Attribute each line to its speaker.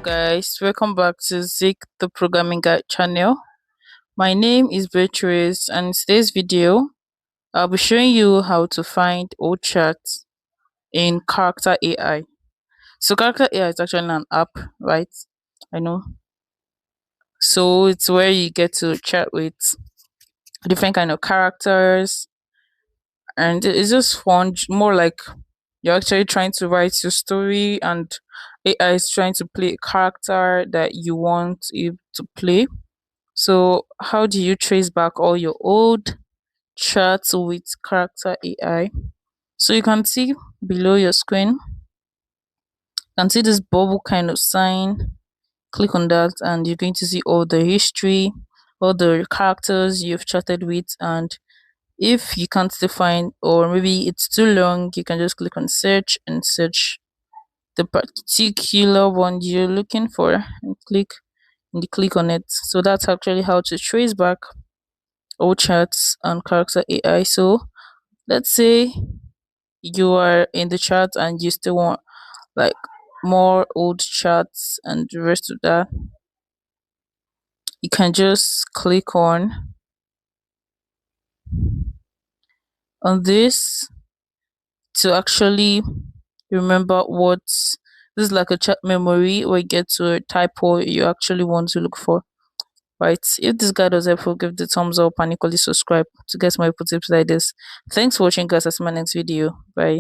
Speaker 1: guys, welcome back to Zik the Programming Guide channel. My name is Beatrice, and in today's video I'll be showing you how to find old charts in Character AI. So Character AI is actually an app, right? I know. So it's where you get to chat with different kind of characters, and it's just fun, more like you're actually trying to write your story, and AI is trying to play a character that you want it to play. So, how do you trace back all your old chats with Character AI? So, you can see below your screen, you can see this bubble kind of sign. Click on that, and you're going to see all the history, all the characters you've chatted with. And if you can't define, or maybe it's too long, you can just click on search and search the particular one you're looking for and click on it. So, that's actually how to trace back old chats and Character AI. So let's say you are in the chat and you still want like more old chats and the rest of that. You can just click on this to actually remember what this is, like a chat memory where you get to type what you actually want to look for. Right. If this guide was helpful, give the thumbs up and equally subscribe to get more tips like this. Thanks for watching, guys. I'll see you in my next video. Bye.